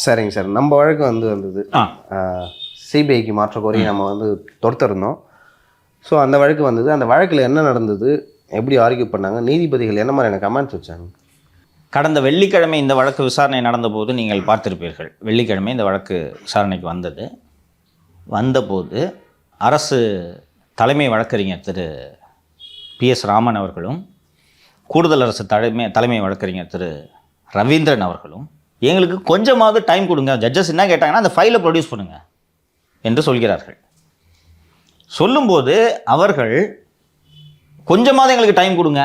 சரிங்க சார். நம்ம வழக்கு வந்தது சிபிஐக்கு மாற்ற கோரி நம்ம தொடுத்திருந்தோம். ஸோ அந்த வழக்கு வந்தது. அந்த வழக்கில் என்ன நடந்தது, எப்படி ஆர்கியூ பண்ணாங்க, நீதிபதிகள் என்ன மாதிரியான கமெண்ட்ஸ் வச்சாங்க? கடந்த வெள்ளிக்கிழமை இந்த வழக்கு விசாரணை நடந்தபோது நீங்கள் பார்த்திருப்பீர்கள். வெள்ளிக்கிழமை இந்த வழக்கு விசாரணைக்கு வந்தபோது அரசு தலைமை வழக்கறிஞர் திரு PS ராமன் அவர்களும் கூடுதல் அரசு தலைமை வழக்கறிஞர் திரு ரவீந்திரன் அவர்களும் எங்களுக்கு கொஞ்சமாவது டைம் கொடுங்க, ஜட்ஜஸ் என்ன கேட்டாங்கன்னா அந்த ஃபைலை ப்ரொடியூஸ் பண்ணுங்கள் என்று சொல்கிறார்கள். சொல்லும்போது அவர்கள் கொஞ்சமாவது எங்களுக்கு டைம் கொடுங்க,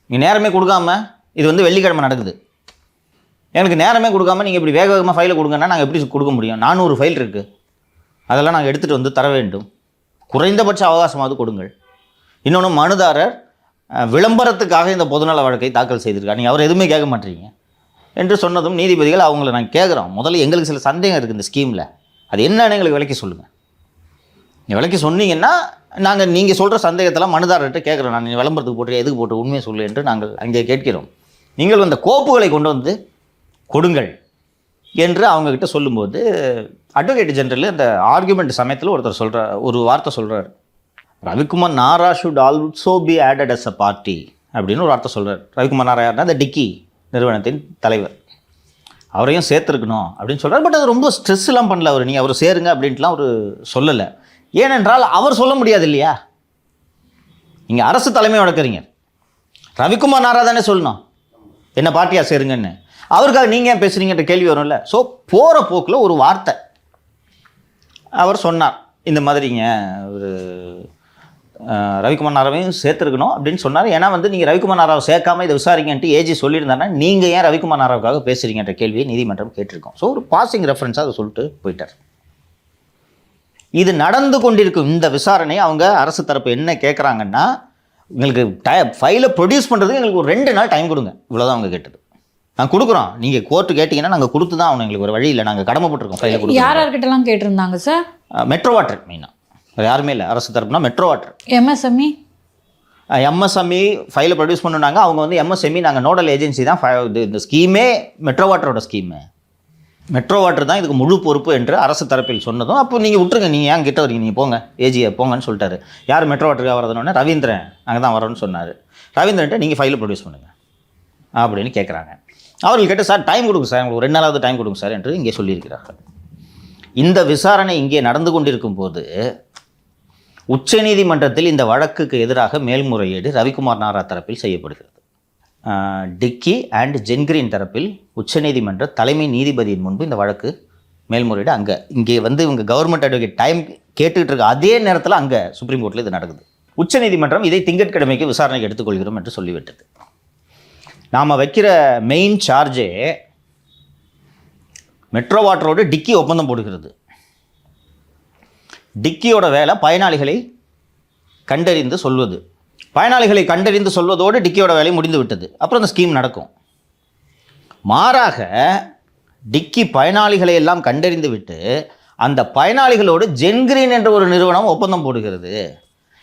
நீ நேரமே கொடுக்காம இது வெள்ளிக்கிழமை நடக்குது, எனக்கு நேரமே கொடுக்காம நீங்கள் இப்படி வேக வேகமாக ஃபைலை கொடுங்கன்னா நாங்கள் எப்படி கொடுக்க முடியும்? 400 ஃபைல் இருக்குது, அதெல்லாம் நாங்கள் எடுத்துகிட்டு தர வேண்டும், குறைந்தபட்ச அவகாசமாவது கொடுங்கள். இன்னொன்று, மனுதாரர் விளம்பரத்துக்காக இந்த பொதுநல வழக்கை தாக்கல் செய்திருக்கார், நீங்கள் அவர் எதுவுமே கேட்க மாட்டீங்க என்று சொன்னதும் நீதிபதிகள் அவங்கள நாங்கள் கேட்குறோம், முதல்ல எங்களுக்கு சில சந்தேகம் இருக்குது இந்த ஸ்கீமில், அது என்னன்னு எங்களுக்கு விளக்கி சொல்லுங்கள். நீங்கள் விளக்கி சொன்னீங்கன்னா நாங்கள் நீங்கள் சொல்கிற சந்தேகத்தெல்லாம் மனுதாரர்கிட்ட கேட்குறோம், நான் விளம்பரத்துக்கு போட்டு எதுக்கு போட்டு உண்மையை சொல்லு என்று நாங்கள் அங்கே கேட்கிறோம். நீங்கள் அந்த கோப்புகளை கொண்டு வந்து கொடுங்கள் என்று அவங்கக்கிட்ட சொல்லும்போது அட்வொகேட் ஜெனரல் அந்த ஆர்குமெண்ட் சமயத்தில் ஒரு வார்த்தை சொல்கிறார், Ravikumar Nara should also be added as a party அப்படின்னு ஒரு வார்த்தை சொல்கிறார். ரவிக்குமார் நாரா யாருன்னா அந்த டிக்கி நிறுவனத்தின் தலைவர், அவரையும் சேர்த்துருக்கணும் அப்படின்னு சொல்கிறார். பட் அது ரொம்ப ஸ்ட்ரெஸ்லாம் பண்ணல அவர், நீங்கள் அவர் சேருங்க அப்படின்ட்டுலாம் அவர் சொல்லலை. ஏனென்றால் அவர் சொல்ல முடியாது இல்லையா, நீங்கள் அரசு தலைமை வழக்கறீங்க, ரவிக்குமார் நாரா தானே சொல்லணும் என்ன பார்ட்டியாக சேருங்கன்னு, அவருக்காக நீங்கள் ஏன் பேசுகிறீங்கன்ற கேள்வி வரும்ல. ஸோ போகிற போக்கில் ஒரு வார்த்தை அவர் சொன்னார், இந்த மாதிரிங்க ஒரு ரவிக்குமார் நாராவையும் சேர்த்துருக்கணும் அப்படின்னு சொன்னார். ஏன்னா நீங்கள் ரவிக்குமார் நாராவை சேர்க்காமல் இதை விசாரிங்கன்ட்டு ஏஜி சொல்லியிருந்தாருன்னா நீங்கள் ஏன் ரவிக்குமார் நாராவுக்காக பேசுகிறீங்கன்ற கேள்வியை நீதிமன்றம் கேட்டிருக்கோம். ஸோ ஒரு பாசிங் ரெஃபரன்ஸாக அதை சொல்லிட்டு போயிட்டார். இது நடந்து கொண்டிருக்கும் இந்த விசாரணை அவங்க அரசு தரப்பு என்ன கேட்குறாங்கன்னா, எங்களுக்கு ஃபைலை ப்ரொடியூஸ் பண்ணுறதுக்கு எங்களுக்கு ஒரு 2 நாள் டைம் கொடுங்க, இவ்வளோதான் அவங்க கேட்டது. நாங்கள் கொடுக்குறோம், நீங்கள் கோர்ட்டு கேட்டிங்கன்னா நாங்கள் கொடுத்து தான் அவங்க, எங்களுக்கு ஒரு வழி இல்லை, நாங்கள் கடமைப்பட்டிருக்கோம் ஃபைலை கொடுத்து. யார்கிட்டலாம் கேட்டிருந்தாங்க சார்? மெட்ரோ வாட்டர் மெயினாக, வேறு யாருமே இல்லை அரசு தரப்புனா மெட்ரோ வாட்டர். எம்எஸ்எம்இ ஃபைலை ப்ரொடியூஸ் பண்ணுனாங்க. அவங்க எம்எஸ்எம்இ நாங்கள் நோடல் ஏஜென்சி தான், இந்த ஸ்கீமே மெட்ரோ வாட்டரோட ஸ்கீமு, மெட்ரோ வாட்டர் தான் இதுக்கு முழு பொறுப்பு என்று அரசு தரப்பில் சொன்னதும், அப்போ நீங்கள் விட்டுருங்க, நீங்கள் ஏன் கிட்ட வரீங்க, நீங்கள் போங்க ஏஜியை போங்கன்னு சொல்லிட்டாரு. யார் மெட்ரோ வாட்டருக்காக வரதுனோடனே ரவீந்திரன் நாங்கள் தான் வரோன்னு சொன்னார். ரவீந்திரன்ட்ட நீங்கள் ஃபைலை ப்ரொடியூஸ் பண்ணுங்கள் அப்படின்னு கேட்குறாங்க. அவர்கள் கேட்டு சார் டைம் கொடுங்க சார், உங்களுக்கு 2 நாளாவது டைம் கொடுங்க சார் என்று இங்கே சொல்லியிருக்கிறார்கள். இந்த விசாரணை இங்கே நடந்து கொண்டிருக்கும் போது உச்சநீதிமன்றத்தில் இந்த வழக்குக்கு எதிராக மேல்முறையீடு ரவிக்குமார் நாரா தரப்பில் செய்யப்படுகிறது. டிக்கி அண்ட் ஜென்கிரீன் தரப்பில் உச்சநீதிமன்ற தலைமை நீதிபதியின் முன்பு இந்த வழக்கு மேல்முறையீடு இங்கே இவங்க கவர்மெண்ட் அட்வொகேட் டைம் கேட்டுக்கிட்டு இருக்க அதே நேரத்தில் அங்கே சுப்ரீம் கோர்ட்டில் இது நடக்குது. உச்சநீதிமன்றம் இதை திங்கட்கிழமைக்கு விசாரணைக்கு எடுத்துக்கொள்கிறோம் என்று சொல்லிவிட்டது. நாம் வைக்கிற மெயின் சார்ஜே மெட்ரோ வாட்டரோடு டிக்கி ஒப்பந்தம் போடுகிறது. டிக்கியோட வேலை பயனாளிகளை கண்டறிந்து சொல்வது, பயனாளிகளை கண்டறிந்து சொல்வதோடு டிக்கியோட வேலை முடிந்து விட்டது. அப்புறம் அந்த ஸ்கீம் நடக்கும். மாறாக டிக்கி பயனாளிகளை எல்லாம் கண்டறிந்து விட்டு அந்த பயனாளிகளோடு ஜென்கிரீன் என்ற ஒரு நிறுவனம் ஒப்பந்தம் போடுகிறது.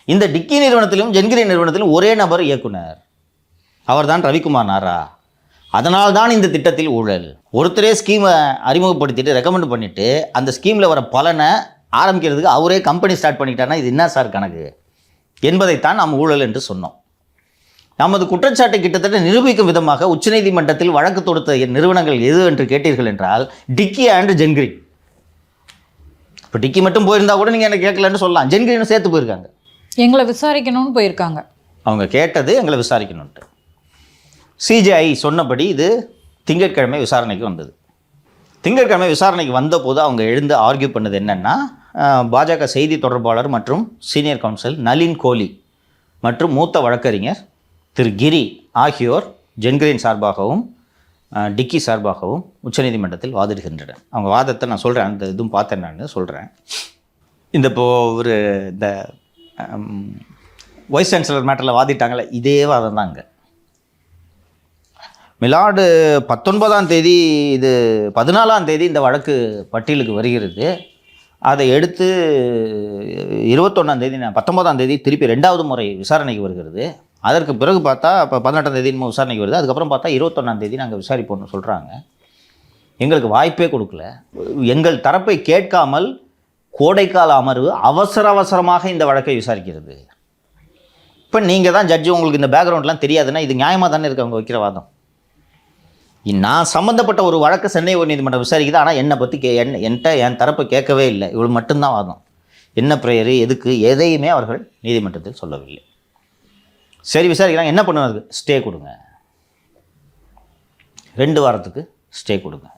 இந்த டிக்கி நிறுவனத்திலும் ஜென்கிரீன் நிறுவனத்திலும் ஒரே நபர் இயக்குனர், அவர்தான் ரவிக்குமார் நாரா. அதனால்தான் இந்த திட்டத்தில் ஊழல். ஒருத்தரே ஸ்கீமை அறிமுகப்படுத்திட்டு ரெக்கமெண்ட் பண்ணிவிட்டு அந்த ஸ்கீமில் வர பலனை ஆரம்பிக்கிறதுக்கு அவரே கம்பெனி ஸ்டார்ட் பண்ணிக்கிட்டாருன்னா இது என்ன சார் கணக்கு என்பதைத்தான் நாம் ஊழல் என்று சொன்னோம். நமது குற்றச்சாட்டை கிட்டத்தட்ட நிரூபிக்கும் விதமாக உச்சநீதிமன்றத்தில் வழக்கு தொடுத்த நிறுவனங்கள் எது என்று கேட்டீர்கள் என்றால் டிக்கி அண்ட் ஜென்கிரீன். இப்போ டிக்கி மட்டும் போயிருந்தா கூட நீங்கள் என்ன கேட்கலன்னு சொல்லலாம், ஜென்கிரீனும் சேர்த்து போயிருக்காங்க, எங்களை விசாரிக்கணும்னு போயிருக்காங்க. அவங்க கேட்டது எங்களை விசாரிக்கணும்ட்டு. சிஜிஐ சொன்னபடி இது திங்கட்கிழமை விசாரணைக்கு வந்தது. திங்கட்கிழமை விசாரணைக்கு வந்தபோது அவங்க எழுந்து ஆர்கியூ பண்ணது என்னென்னா, பாஜக செய்தி தொடர்பாளர் மற்றும் சீனியர் கவுன்சில் நளின் கோலி மற்றும் மூத்த வழக்கறிஞர் திரு கிரி ஆகியோர் ஜென்கிரீன் சார்பாகவும் டிக்கி சார்பாகவும் உச்சநீதிமன்றத்தில் வாதிடுகின்றனர். அவங்க வாதத்தை நான் சொல்கிறேன், அந்த இதுவும் பார்த்தேன், நான் சொல்கிறேன். இந்த வைஸ் சான்சலர் மேட்டரில் வாதிட்டாங்களே, இதே வாதம் தான் அங்கே. மிலாடு 19ஆம் தேதி, இது 14ஆம் தேதி இந்த வழக்கு பட்டியலுக்கு வருகிறது. அதை எடுத்து 21ஆம் தேதி 19ஆம் தேதி திருப்பி 2வது முறை விசாரணைக்கு வருகிறது. அதற்கு பிறகு பார்த்தா இப்போ 18ஆம் தேதி விசாரணைக்கு வருது. அதுக்கப்புறம் பார்த்தா 21ஆம் தேதி நாங்கள் விசாரிப்போம்னு சொல்கிறாங்க. எங்களுக்கு வாய்ப்பே கொடுக்கல. எங்கள் தரப்பை கேட்காமல் கோடைக்கால அமர்வு அவசரமாக இந்த வழக்கை விசாரிக்கிறது. இப்போ நீங்கள் தான் ஜட்ஜு, உங்களுக்கு இந்த பேக்ரவுண்ட்லாம் தெரியாதுன்னா இது நியாயமாக தானே இருக்கு அவங்க வைக்கிற வாதம். நான் சம்மந்தப்பட்ட ஒரு வழக்கு சென்னை உயர்நீதிமன்றம் விசாரிக்குது, ஆனால் என்னை பற்றி என்கிட்ட என் தரப்பை கேட்கவே இல்லை. இவ்வளோ மட்டும்தான் வாதம். என்ன ப்ரேயரு எதுக்கு எதையுமே அவர்கள் நீதிமன்றத்தில் சொல்லவில்லை. சரி விசாரிக்கிறாங்க, என்ன பண்ணுவாங்க? ஸ்டே கொடுங்க, 2 வாரத்துக்கு ஸ்டே கொடுங்க.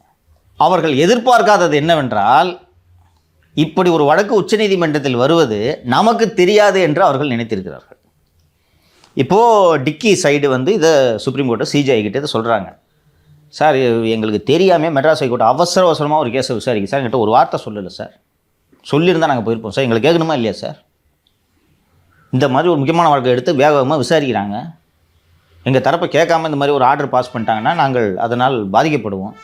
அவர்கள் எதிர்பார்க்காதது என்னவென்றால், இப்படி ஒரு வழக்கு உச்சநீதிமன்றத்தில் வருவது நமக்கு தெரியாது என்று அவர்கள் நினைத்திருக்கிறார்கள். இப்போது டிக்கி சைடு வந்து இதை சுப்ரீம் கோர்ட்டு சிஜிஐ கிட்ட இதை சொல்கிறாங்க. சார் எங்களுக்கு தெரியாமல் மெட்ராஸ் ஹைகோர்ட் அவசரமாக ஒரு கேஸை விசாரிக்க சார், என்கிட்ட ஒரு வார்த்தை சொல்லலை சார். சொல்லியிருந்தால் நாங்கள் போயிருப்போம் சார், எங்களுக்கு கேட்கணுமா இல்லையா சார்? இந்த மாதிரி ஒரு முக்கியமான வழக்கை எடுத்து வேகமாக விசாரிக்கிறாங்க. எங்கள் தரப்பை கேட்காம இந்த மாதிரி ஒரு ஆர்டர் பாஸ் பண்ணிட்டாங்கன்னா நாங்கள் அதனால் பாதிக்கப்படுவோம்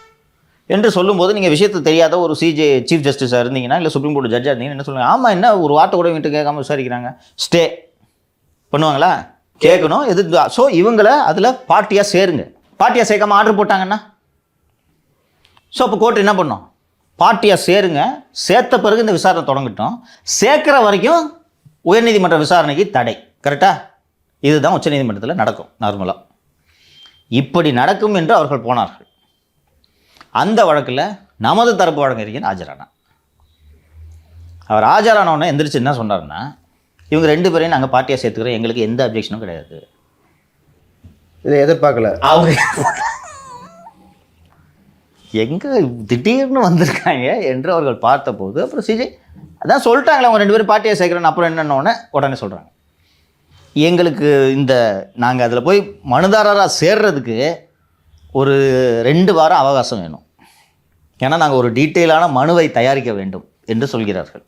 என்று சொல்லும்போது, நீங்கள் விஷயத்தை தெரியாத ஒரு சிஜே சீஃப் ஜஸ்டிஸாக இருந்தீங்கன்னா, இல்லை சுப்ரீம் கோர்ட் ஜட்ஜாக இருந்தீங்கன்னா என்ன சொல்லுங்கள்? ஆமாம், என்ன ஒரு வார்த்தை கூட வீட்டு கேட்காம விசாரிக்கிறாங்க, ஸ்டே பண்ணுவாங்களா? கேட்கணும். எது? ஸோ இவங்களை அதில் பார்ட்டியாக சேருங்க. பார்ட்டியாக சேர்க்காமல் ஆர்டர் போட்டாங்கன்னா, ஸோ அப்போ கோர்ட் என்ன பண்ணோம்? பார்ட்டியாக சேருங்க, சேர்த்த பிறகு இந்த விசாரணை தொடங்கட்டும், சேர்க்குற வரைக்கும் உயர்நீதிமன்ற விசாரணைக்கு தடை. கரெக்டாக? இதுதான் உச்சநீதிமன்றத்தில் நடக்கும் நார்மலாக. இப்படி நடக்கும் என்று அவர்கள் போனார்கள். அந்த வழக்கில் நமது தரப்பு வழக்கறிஞர் ஆஜரானார். அவர் ஆஜரானவொன்னே எந்திரிச்சு என்ன சொன்னார்னா, இவங்க 2 பேரையும் நாங்கள் பார்ட்டியாக சேர்த்துக்கிறோம், எங்களுக்கு எந்த அப்ஜெக்ஷனும் கிடையாது. இதை எதிர்பார்க்கல அவங்க. எங்கே திடீர்னு வந்திருக்காங்க என்று அவர்கள் பார்த்தபோது, அப்புறம் சிஜே அதான் சொல்லிட்டாங்களே அவங்க 2 பேரும் பார்ட்டியாக சேர்க்குறேன்னு. அப்புறம் என்னென்னோடனே உடனே சொல்கிறாங்க, எங்களுக்கு இந்த நாங்கள் அதில் போய் மனுதாரராக சேர்றதுக்கு ஒரு 2 வாரம் அவகாசம் வேணும், ஏன்னா நாங்கள் ஒரு டீட்டெயிலான மனுவை தயாரிக்க வேண்டும் என்று சொல்கிறார்கள்.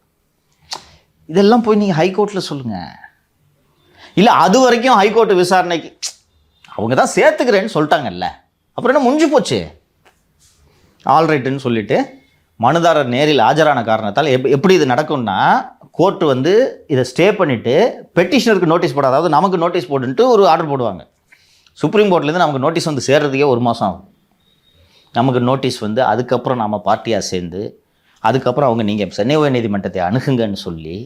இதெல்லாம் போய் நீங்கள் ஹைகோர்ட்டில் சொல்லுங்கள். இல்லை அது வரைக்கும் ஹைகோர்ட்டு விசாரணைக்கு அவங்க தான் சேர்த்துக்கிறேன்னு சொல்லிட்டாங்கல்ல, அப்புறம் என்ன முடிஞ்சு போச்சு? ஆல்ரைட்டுன்னு சொல்லிவிட்டு மனுதாரர் நேரில் ஆஜரான காரணத்தால் எப்படி இது நடக்கும்னா, கோர்ட்டு வந்து இதை ஸ்டே பண்ணிவிட்டு பெட்டிஷனருக்கு நோட்டீஸ் போட, அதாவது நமக்கு நோட்டீஸ் போட்டுன்ட்டு ஒரு ஆர்டர் போடுவாங்க. சுப்ரீம் கோர்ட்லேருந்து நமக்கு நோட்டீஸ் வந்து சேர்றதுக்கே 1 மாதம் ஆகும். நமக்கு நோட்டீஸ் வந்து அதுக்கப்புறம் நாம் பார்ட்டியாக சேர்ந்து, அதுக்கப்புறம் அவங்க நீங்கள் சென்னை உயர்நீதிமன்றத்தை அணுகுங்கன்னு சொல்லி,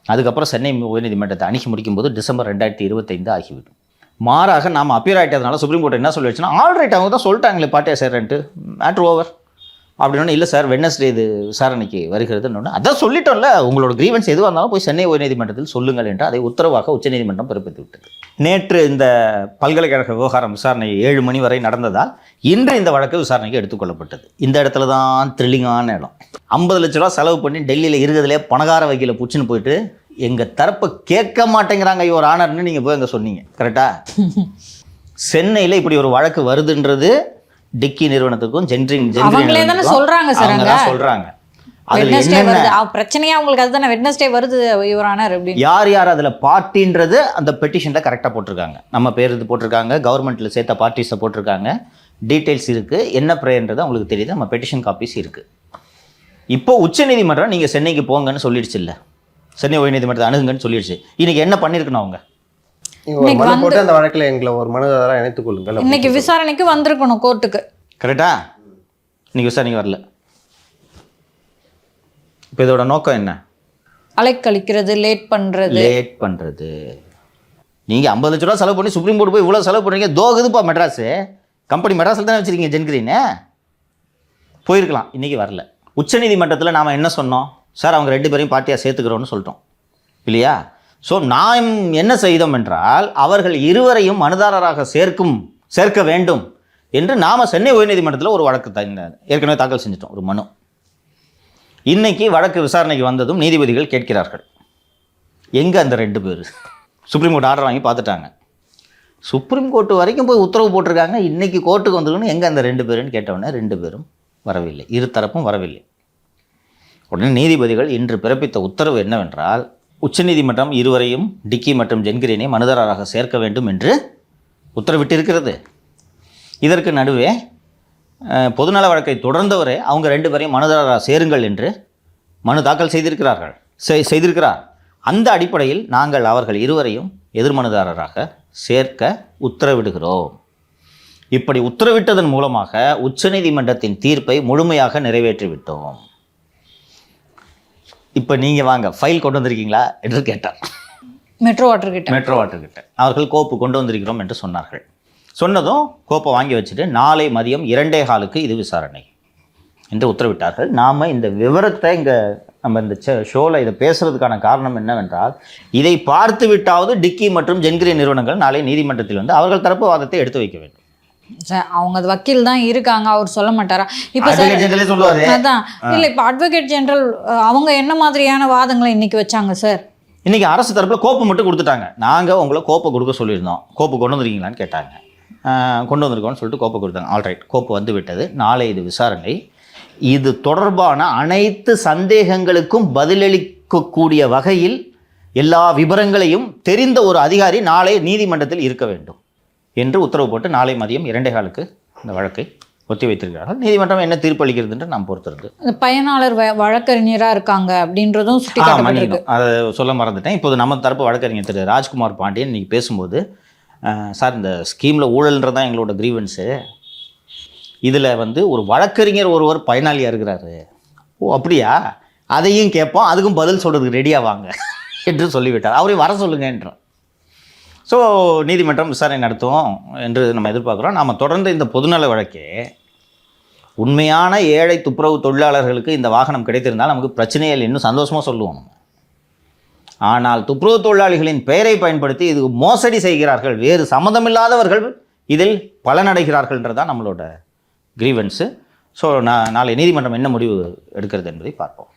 அதுக்கப்புறம் சென்னை உயர்நீதிமன்றத்தை அணுகி முடிக்கும்போது டிசம்பர் 2025 ஆகிவிடும். மாறாக நாம் அப்பியர் ஆகிட்டதுனால சுப்ரீம் கோர்ட் என்ன சொல்லி வச்சுன்னா, ஆல்ரைட் அவங்க தான் சொல்லிட்டாங்களே பார்ட்டியாக சேர்றேன்ட்டு, மேட்ரு ஓவர் அப்படின்னு. இல்லை சார் வெட்னஸ்டே இது விசாரணைக்கு வருகிறதுன்னு, அதான் சொல்லிட்டோம்ல, உங்களோட கிரீவன்ஸ் எதுவாக இருந்தாலும் போய் சென்னை உயர்நீதிமன்றத்தில் சொல்லுங்கள் என்று அதை உத்தரவாக உச்சநீதிமன்றம் பிறப்பித்து விட்டது. நேற்று இந்த பல்கலைக்கழக விவகாரம் விசாரணை 7 மணி வரை நடந்ததால் இன்று இந்த வழக்கு விசாரணைக்கு எடுத்துக்கொள்ளப்பட்டது. இந்த இடத்துல தான் த்ரில்லிங்கான இடம். 50 லட்ச ரூபா செலவு பண்ணி டெல்லியில் இருக்கிறதுலே பணக்கார வகையில் புச்சுன்னு போயிட்டு எங்கள் தரப்பை கேட்க மாட்டேங்கிறாங்க ஒரு ஆனர்னு நீங்கள் போய் அங்கே சொன்னீங்க. கரெக்டாக? சென்னையில் இப்படி ஒரு வழக்கு வருதுன்றது டிக்கி நிறுவனத்துக்கும் சொல்றாங்க. பிரச்சனையா உங்களுக்கு அதுதானே வெட்னஸ்டே வருது யுவரானர் அப்படின்னு. யார் அதில் பார்ட்டின்றது அந்த பெட்டிஷனில் கரெக்டாக போட்டிருக்காங்க. நம்ம பேர் இது போட்டிருக்காங்க, கவர்மெண்ட்டில் சேர்த்த பார்ட்டிஸை போட்டிருக்காங்க, டீட்டெயில்ஸ் இருக்குது, என்ன ப்ரேயர்ன்றது அவங்களுக்கு தெரியுது, நம்ம பெட்டிஷன் காப்பீஸ் இருக்குது. இப்போ உச்சநீதிமன்றம் நீங்கள் சென்னைக்கு போங்கன்னு சொல்லிடுச்சு, இல்லை சென்னை உயர்நீதிமன்றத்தை அணுகுங்கன்னு சொல்லிடுச்சு. இன்னைக்கு என்ன பண்ணியிருக்கணும்? அவங்க அந்த வழக்கில் எங்களை ஒரு மனுதாரராக இணைத்துக் கொள்ளுங்கள், இன்னைக்கு விசாரணைக்கு வந்திருக்கணும் கோர்ட்டுக்கு. கரெக்டா? இன்னைக்கு விசாரணைக்கு வரல. இப்போ இதோட நோக்கம் என்ன? அலைக்கழிக்கிறது, லேட் பண்ணுறது. நீங்கள் 50 லட்ச ரூபா செலவு பண்ணி சுப்ரீம் கோர்ட் போய் இவ்வளோ செலவு பண்ணுறீங்க. தோகுதுப்பா மெட்ராஸு கம்பெனி, மெட்ராஸில் தானே வச்சுருக்கீங்க ஜென்கிரீனு. போயிருக்கலாம், இன்றைக்கி வரல. உச்சநீதிமன்றத்தில் நாம் என்ன சொன்னோம்? சார் அவங்க 2 பேரையும் பார்ட்டியாக சேர்த்துக்கிறோன்னு சொல்லிட்டோம் இல்லையா? ஸோ நாம் என்ன செய்தோம் என்றால், அவர்கள் இருவரையும் மனுதாரராக சேர்க்க வேண்டும் என்று நாம் சென்னை உயர்நீதிமன்றத்தில் ஒரு வழக்கு ஏற்கனவே தாக்கல் செஞ்சிட்டோம், ஒரு மனு. இன்னைக்கு வழக்கு விசாரணைக்கு வந்ததும் நீதிபதிகள் கேட்கிறார்கள், எங்கே அந்த 2 பேர்? சுப்ரீம் கோர்ட் ஆர்டர் வாங்கி பார்த்துட்டாங்க, சுப்ரீம் கோர்ட்டு வரைக்கும் போய் உத்தரவு போட்டிருக்காங்க, இன்றைக்கி கோர்ட்டுக்கு வந்துருக்கணும், எங்கே அந்த 2 பேருன்னு கேட்டவுடனே 2 பேரும் வரவில்லை, இரு தரப்பும் வரவில்லை. உடனே நீதிபதிகள் இன்று பிறப்பித்த உத்தரவு என்னவென்றால், உச்சநீதிமன்றம் இருவரையும் டிக்கி மற்றும் ஜென்கிரீனை மனுதாரராக சேர்க்க வேண்டும் என்று உத்தரவிட்டிருக்கிறது. இதற்கு நடுவே பொதுநல வழக்கை தொடர்ந்தவரே அவங்க 2 பேரையும் மனுதாரராக சேருங்கள் என்று மனு தாக்கல் செய்திருக்கிறார். அந்த அடிப்படையில் நாங்கள் அவர்கள் இருவரையும் எதிர்மனுதாரராக சேர்க்க உத்தரவிடுகிறோம் இப்படி உத்தரவிட்டதன் மூலமாக உச்சநீதிமன்றத்தின் தீர்ப்பை முழுமையாக நிறைவேற்றிவிட்டோம். இப்போ நீங்கள் வாங்க ஃபைல் கொண்டு வந்திருக்கீங்களா என்று கேட்டார். மெட்ரோ வாட்டர் கிட்ட அவர்கள் கோப்பு கொண்டு வந்திருக்கிறோம் என்று சொன்னார்கள். சொன்னதும் கோப்பை வாங்கி வச்சுட்டு நாளை மதியம் 2:15 இது விசாரணை என்று உத்தரவிட்டார்கள். நாம் இந்த விவரத்தை இங்கே நம்ம இந்த ஷோவில் இதை பேசுகிறதுக்கான காரணம் என்னவென்றால், இதை பார்த்து விட்டாவது டிக்கி மற்றும் ஜென்கிரி நிறுவனங்கள் நாளை நீதிமன்றத்தில் வந்து அவர்கள் தரப்பு வாதத்தை எடுத்து வைக்க வேண்டும். சார் அவங்க அது வக்கீல் தான் இருக்காங்க, அவர் சொல்ல மாட்டாரா? இப்போ சொல்லுவாரு. அதான் இல்லை, இப்போ அட்வொகேட் ஜெனரல் அவங்க என்ன மாதிரியான வாதங்களை இன்னைக்கு வச்சாங்க சார்? இன்றைக்கி அரசு தரப்பில் கோப்பு மட்டும் கொடுத்துட்டாங்க. நாங்கள் உங்களை கோப்பை கொடுக்க சொல்லியிருந்தோம், கோப்பு கொண்டு வந்துருக்கீங்களான்னு கேட்டாங்க. கொண்டு வந்திருக்கோன்னு சொல்லிட்டு கோப்பை கொடுத்தாங்க. ஆல்ரைட், கோப்பு வந்து விட்டது, நாளை இது விசாரணை. இது தொடர்பான அனைத்து சந்தேகங்களுக்கும் பதிலளிக்கக்கூடிய வகையில் எல்லா விவரங்களையும் தெரிந்த ஒரு அதிகாரி நாளை நீதிமன்றத்தில் இருக்க வேண்டும் என்று உத்தரவு போட்டு நாளை மதியம் 2:15 இந்த வழக்கை ஒத்தி வைத்திருக்கிறார்கள். நீதிமன்றம் என்ன தீர்ப்பு அளிக்கிறது என்று நாம் பொறுத்திருந்து. அந்த பயனாளர் வழக்கறிஞராக இருக்காங்க அப்படின்றதும் சுட்டிக்காட்டப்பட்டிருக்கு. அதை சொல்ல மறந்துட்டேன். இப்போது நம்ம தரப்பு வழக்கறிஞர் திரு ராஜ்குமார் பாண்டியன் இன்றைக்கி பேசும்போது, சார் இந்த ஸ்கீமில் ஊழல்ன்றது தான் எங்களோட கிரீவன்ஸு, இதில் வந்து ஒரு வழக்கறிஞர் ஒருவர் பயனாளியாக இருக்கிறாரு. ஓ அப்படியா, அதையும் கேட்போம், அதுக்கும் பதில் சொல்கிறதுக்கு ரெடியாக வாங்க என்று சொல்லிவிட்டார். அவரையும் வர சொல்லுங்க என்றார். ஸோ நீதிமன்றம் விசாரணை நடத்துவோம் என்று நம்ம எதிர்பார்க்குறோம். நாம் தொடர்ந்து இந்த பொதுநல வழக்கே உண்மையான ஏழை துப்புரவு தொழிலாளர்களுக்கு இந்த வாகனம் கிடைத்திருந்தால் நமக்கு பிரச்சனையே இல்லை, இன்னும் சந்தோஷமாக சொல்லுவோம் நம்ம. ஆனால் துப்புரவு தொழிலாளிகளின் பெயரை பயன்படுத்தி இது மோசடி செய்கிறார்கள், வேறு சம்மந்தமில்லாதவர்கள் இதில் பலனடைகிறார்கள்ன்றது தான் நம்மளோட கிரீவன்ஸு. ஸோ நாளை நீதிமன்றம் என்ன முடிவு எடுக்கிறது என்பதை பார்ப்போம்.